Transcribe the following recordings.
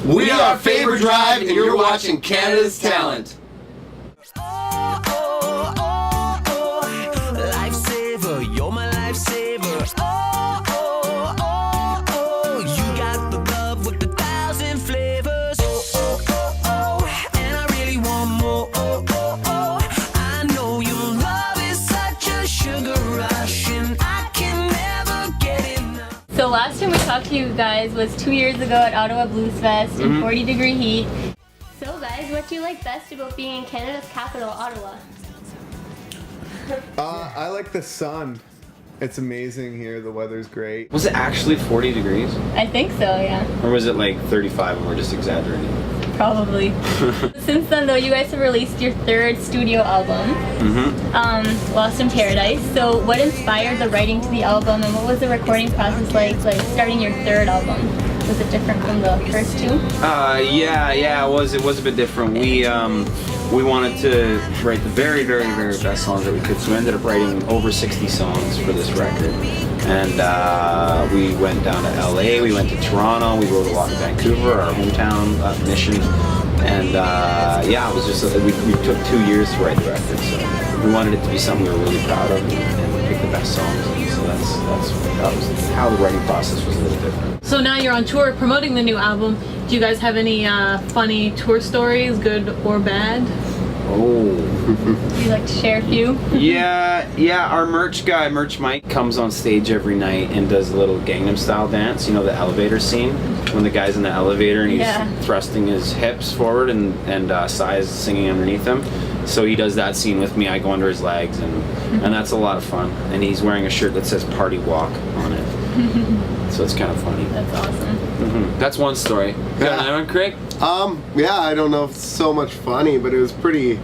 We are Faber Drive, and you're watching Canada's Talent. Lifesaver, you're my lifesaver. You got the love with 1,000 flavors. And I really want more. I know your love is such a sugar rush, and I can never get enough. So last time we talked to you guys was 2 years ago at Ottawa Blues Fest in 40-degree heat. So guys, what do you like best about being in Canada's capital, Ottawa? I like the sun. It's amazing here. The weather's great. Was it actually 40 degrees? I think so, yeah. Or was it like 35 and we're just exaggerating? Probably. Since then though, you guys have released your 3rd studio album, Lost in Paradise. So what inspired the writing to the album, and what was the recording process like starting your 3rd album? Was it different from the first 2? Yeah, it was a bit different. We wanted to write the very, very, very best songs that we could, so we ended up writing over 60 songs for this record. And we went down to LA, we went to Toronto, we wrote a lot in Vancouver, our hometown mission. And yeah, it was just, we took 2 years to write the record, so we wanted it to be something we were really proud of and pick the best songs. And so that was how the writing process was a little different. So now you're on tour promoting the new album. Do you guys have any funny tour stories, good or bad? Oh. Would you like to share a few? Yeah, our merch guy, Merch Mike, comes on stage every night and does a little Gangnam Style dance, you know, the elevator scene, when the guy's in the elevator and he's thrusting his hips forward and Sai is singing underneath him. So he does that scene with me, I go under his legs, and that's a lot of fun. And he's wearing a shirt that says Party Walk on it. So it's kind of funny. That's awesome. That's one story. Got another one, Craig? Yeah, I don't know if it's so much funny, but it was pretty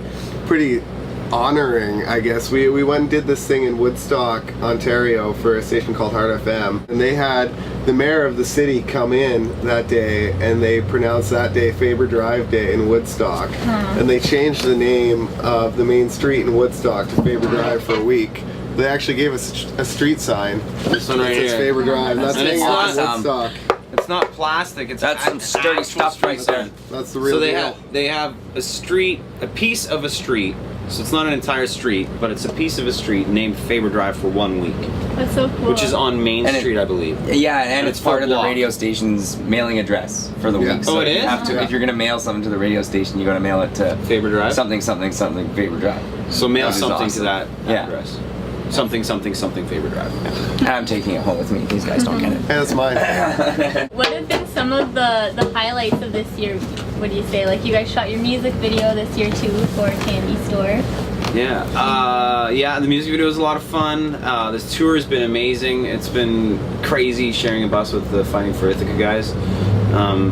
honoring, I guess. We went and did this thing in Woodstock, Ontario for a station called Heart FM, and they had the mayor of the city come in that day, and they pronounced that day Faber Drive Day in Woodstock, and they changed the name of the main street in Woodstock to Faber Drive for a week. They actually gave us a street sign. This one right here. It's Faber Drive. That's hanging out in Woodstock. It's not plastic. That's some sturdy stuff right there. That's the real deal. So they have a street, a piece of a street. So it's not an entire street, but it's a piece of a street named Faber Drive for 1 week. That's so cool. Which is on Main Street, I believe. Yeah, and it's part of the radio station's mailing address for the week. So it is? You have to, if you're gonna mail something to the radio station, you gotta mail it to Faber Drive? something Faber Drive. So mail something awesome. to that address. Something Faber Drive. And I'm taking it home with me. These guys don't get it. Hey, that's mine. What have been some of the highlights of this year, what do you say? Like, you guys shot your music video this year too for Candy Store. Yeah, the music video was a lot of fun. This tour has been amazing. It's been crazy sharing a bus with the Fighting for Ithaca guys.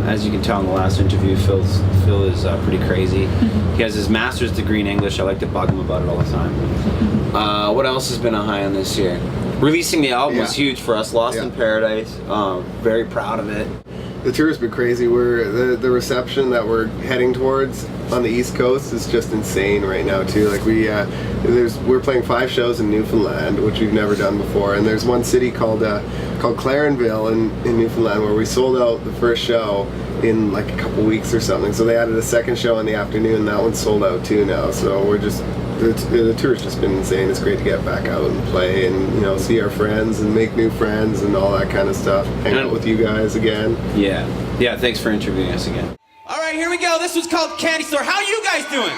As you can tell in the last interview, Phil is pretty crazy. He has his master's degree in English. I like to bug him about it all the time. What else has been a high on this year? Releasing the album was huge for us. Lost in Paradise. Very proud of it. The tour's been crazy. The reception that we're heading towards on the East Coast is just insane right now too. Like we're playing 5 shows in Newfoundland, which we've never done before, and there's one city called Clarenville in Newfoundland where we sold out the first show in like a couple weeks or something. So they added a second show in the afternoon, and that one's sold out too now. So we're just the tour's just been insane. It's great to get back out and play and see our friends and make new friends and all that kind of stuff. Hang out with you guys again. Yeah. Thanks for interviewing us again. All right, here we go. This was called Candy Store. How are you guys doing?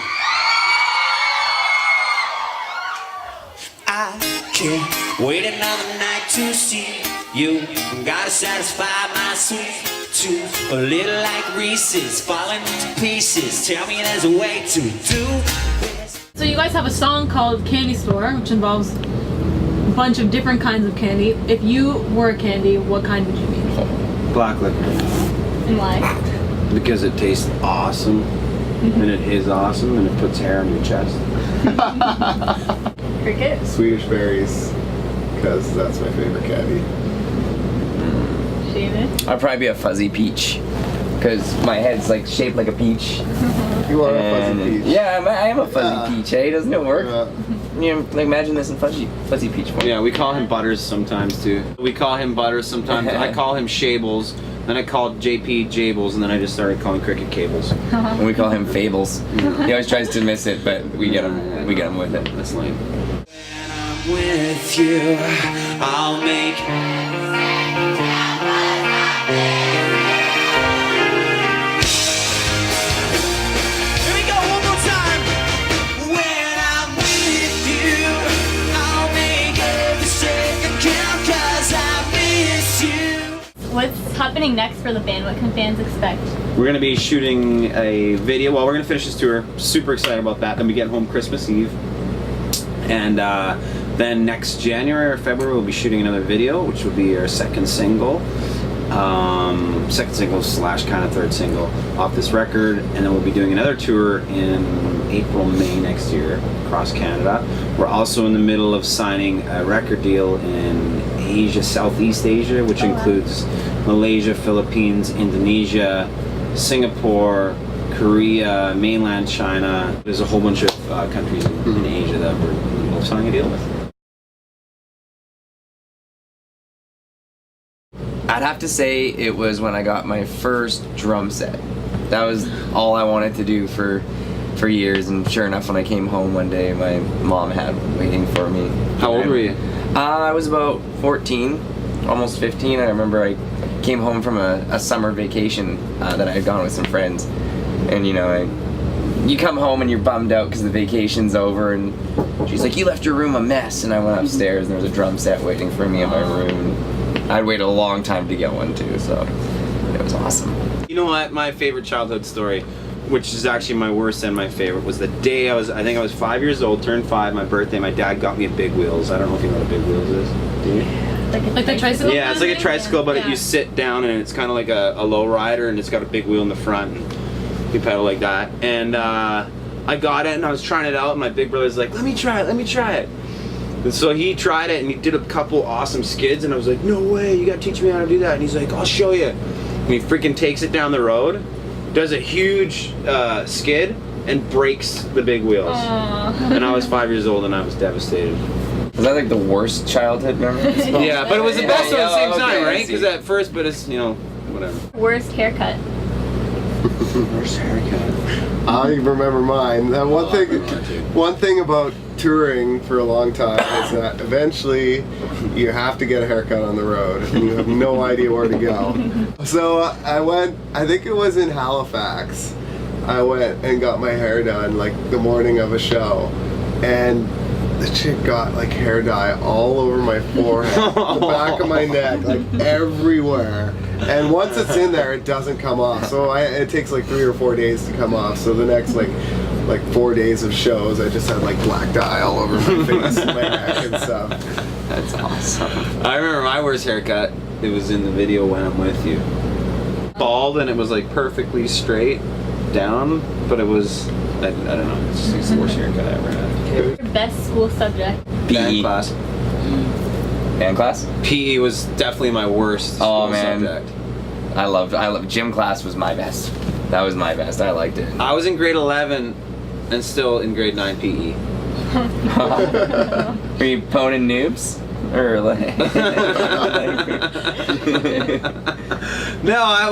I can't wait another night to see you. Gotta satisfy my sweet tooth. A little like Reese's, falling to pieces. Tell me there's a way to do this. So you guys have a song called Candy Store, which involves a bunch of different kinds of candy. If you were a candy, what kind would you be? Black liquor. And why? Because it tastes awesome, and it is awesome, and it puts hair on your chest. Cricket? Swedish berries, because that's my favorite candy. Shaven? I'd probably be a fuzzy peach, because my head's like shaped like a peach. You are a fuzzy peach. Yeah, I am a fuzzy peach, eh? Doesn't it work? Like imagine this in fuzzy peach form. Yeah, we call him Butters sometimes too. I call him Shables, Then I called JP Jables, and then I just started calling Cricket Cables. And we call him Fables. He always tries to miss it, but we get him with it. That's lame. When I'm with you, I'll make. Here we go, one more time. When I'm with you, I'll make every second count 'cause I miss you. What's happening next for the band? What can fans expect? We're gonna be shooting a video. Well, we're gonna finish this tour. Super excited about that. Then we get home Christmas Eve, and then next January or February we'll be shooting another video, which will be our second single slash kind of third single off this record. And then we'll be doing another tour in April, May next year across Canada. We're also in the middle of signing a record deal in Asia, Southeast Asia, which includes Malaysia, Philippines, Indonesia, Singapore, Korea, mainland China. There's a whole bunch of countries in Asia that we're in the middle of signing a deal with. I'd have to say it was when I got my first drum set. That was all I wanted to do for years, and sure enough, when I came home one day, my mom had one waiting for me. How old were you? I was about 14, almost 15. I remember I came home from a summer vacation that I had gone with some friends, and you come home and you're bummed out because the vacation's over, and she's like, "You left your room a mess," and I went upstairs and there was a drum set waiting for me in my room. I'd waited a long time to get one too, so it was awesome. You know what? My favorite childhood story, which is actually my worst and my favorite, was the day I think I was 5 years old, turned 5, my birthday. My dad got me a Big Wheels. I don't know if you know what a Big Wheels is. Do you? Like the tricycle? Yeah, it's like a tricycle, but Yeah. you sit down and it's kind of like a low rider, and it's got a big wheel in the front, and you pedal like that. And I got it, and I was trying it out, and my big brother's like, let me try it. And so he tried it, and he did a couple awesome skids, and I was like, no way, you gotta teach me how to do that. And he's like, I'll show you. And he freaking takes it down the road, does a huge skid, and breaks the big wheels. And I was 5 years old, and I was devastated. Was that like the worst childhood memory? Yeah, but it was the best at the same okay, time, I right? see. Because at first, but it's, whatever. Worst haircut? Worst haircut. I remember mine. One thing about touring for a long time is that eventually you have to get a haircut on the road and you have no idea where to go. So I think it was in Halifax. I went and got my hair done like the morning of a show, and the chick got like hair dye all over my forehead, the back of my neck, like everywhere. And once it's in there, it doesn't come off. So it takes like 3 or 4 days to come off. So the next like 4 days of shows, I just had like black dye all over my face and my neck and stuff. That's awesome. I remember my worst haircut. It was in the video When I'm With You. Bald, and it was like perfectly straight down, but it was, I don't know, it's the worst haircut I ever had. Your best school subject? Band class. Band class? PE was definitely my worst school subject. I loved gym class was my best. That was my best. I liked it. I was in grade 11 and still in grade 9 PE. Were you poning noobs? Or like No, I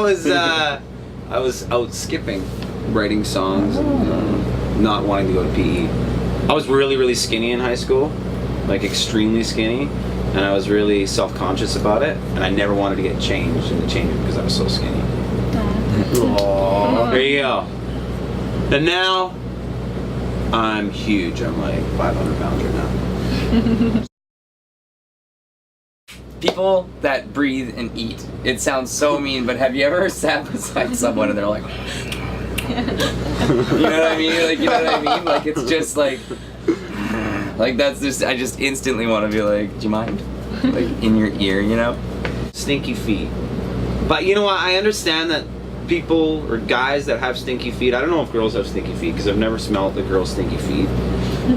was out skipping, writing songs, and not wanting to go to PE. I was really, really skinny in high school, like extremely skinny, and I was really self-conscious about it, and I never wanted to get changed in the change room because I was so skinny. Aww. There you go. And now, I'm huge. I'm like 500 pounds right now. people that breathe and eat. It sounds so mean, but have you ever sat beside someone and they're like, you know what I mean? Like, you know what I mean? Like, it's just like that's just, I just instantly want to be like, do you mind? Like, in your ear, you know? Stinky feet. But you know what? I understand that people or guys that have stinky feet, I don't know if girls have stinky feet because I've never smelled a girl's stinky feet,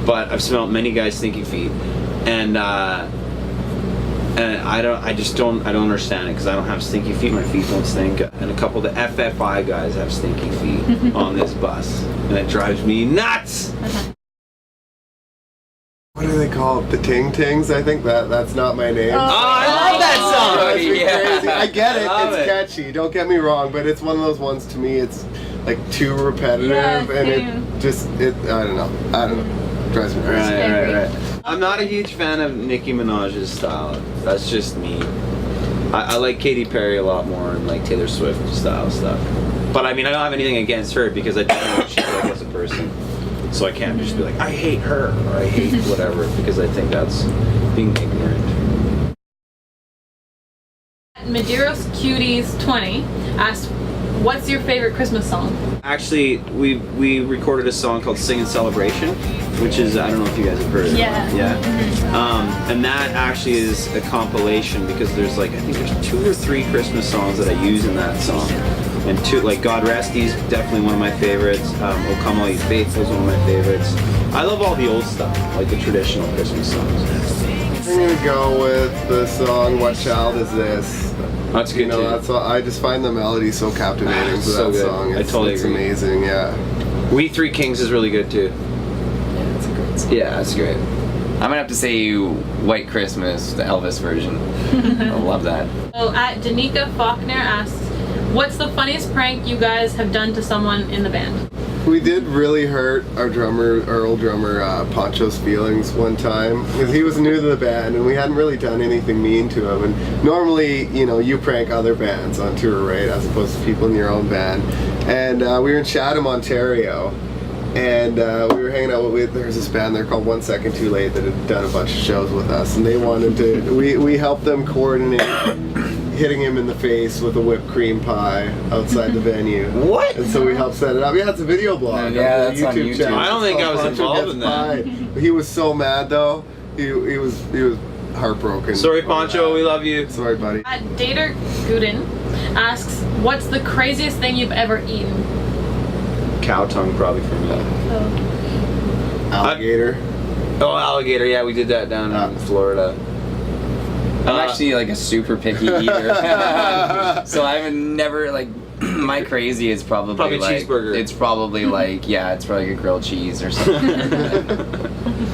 but I've smelled many guys' stinky feet, and I don't understand it because I don't have stinky feet. My feet don't stink, and a couple of the FFI guys have stinky feet on this bus, and it drives me nuts. What do they call it? The Ting Tings? I think that's not my name. Oh, I love that song. Drives me yeah. crazy. I get it. Love It's it. catchy. Don't get me wrong, but it's one of those ones to me. It's like too repetitive, Yeah, and same. it just I don't know. Drives me crazy. Right. I'm not a huge fan of Nicki Minaj's style. That's just me. I like Katy Perry a lot more and like Taylor Swift style stuff. But I mean, I don't have anything against her because I don't know what she's like as a person. So I can't just be like, I hate her or I hate whatever because I think that's being ignorant. Medeiros Cuties 20 asked, "What's your favorite Christmas song?" Actually, we recorded a song called "Sing in Celebration," which is I don't know if you guys have heard of it. Yeah. And that actually is a compilation because there's like I think there's 2 or 3 Christmas songs that I use in that song. And 2 like God Rest These, definitely one of my favorites. O Come All Ye Faithful is one of my favorites. I love all the old stuff, like the traditional Christmas songs. I'm gonna go with the song "What Child Is This." That's good You know, too. that's all, I just find the melody so captivating for So that good. song. I totally it's agree. amazing. Yeah. We Three Kings is really good too. Yeah, that's a great song. Yeah, that's great. I'm gonna have to say White Christmas, the Elvis version. I love that. So at Danica Faulkner asks, "What's the funniest prank you guys have done to someone in the band?" We did really hurt our old drummer, Poncho's feelings one time because he was new to the band and we hadn't really done anything mean to him. And normally, you know, you prank other bands on tour, right, as opposed to people in your own band. And we were in Chatham, Ontario, and we were hanging out with there's this band there called 1 Second Too Late that had done a bunch of shows with us, and they wanted to. We helped them coordinate hitting him in the face with a whipped cream pie outside the venue. What? And so we helped set it up. Yeah, it's a video blog. Yeah, on the that's on YouTube. channel. I don't think It's I was called Poncho involved Gets in that. Pie. He was so mad though. He was heartbroken. Sorry, over Poncho, that. we love you. Sorry, buddy. At Dater Guden asks, "What's the craziest thing you've ever eaten?" Cow tongue probably for me. Alligator. Oh, alligator. Yeah, we did that down in Florida. I'm actually like a super picky eater. So I've never like my crazy is probably like cheeseburger. It's probably like it's probably like a grilled cheese or something.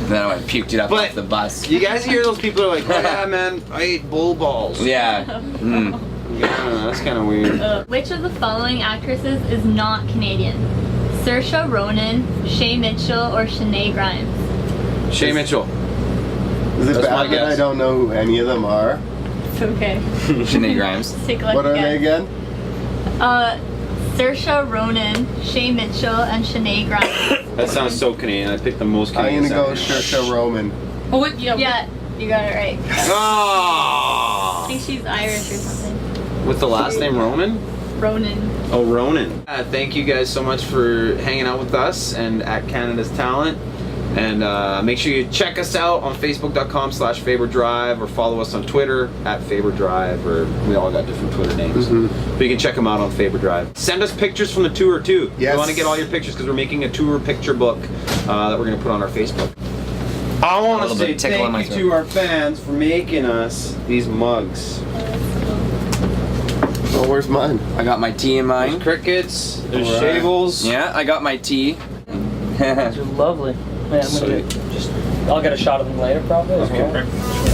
Then I puked it up But- off the bus. You guys hear those people who are like, oh, yeah, man, I ate bull balls. Yeah. Mm. Yeah, that's kind of weird. Which of the following actresses is not Canadian? Saoirse Ronan, Shay Mitchell, or Shanae Grimes? Shay Mitchell. Is it That's my bad that I guess. don't know who any of them are? It's okay. Sinead Grimes. Just take a look What are they again. again? Saoirse Ronan, Shay Mitchell, and Shanae Grimes. That sounds so Canadian. I picked the most I'm Canadian. gonna go sounding. Saoirse Ronan. Oh, wait, yeah. Yeah, you got it right. I Oh! think she's Irish or something. With the last name Ronan? Ronan. Oh, Ronan. Thank you guys so much for hanging out with us and at Canada's Talent. And make sure you check us out on Facebook.com/Faber Drive or follow us on Twitter at Faber Drive, or we all got different Twitter names. But you can check them out on Faber Drive. Send us pictures from the tour too. Yes. We want to get all your pictures because we're making a tour picture book that we're going to put on our Facebook. I want to little say bit of tickle in my thank you to throat. our fans for making us these mugs. Oh, where's mine? I got my tea in There's mine. crickets, there's All right. shavels. Yeah, I got my tea. They're lovely. Yeah, I'm gonna just. I'll get a shot of them later, probably. As well.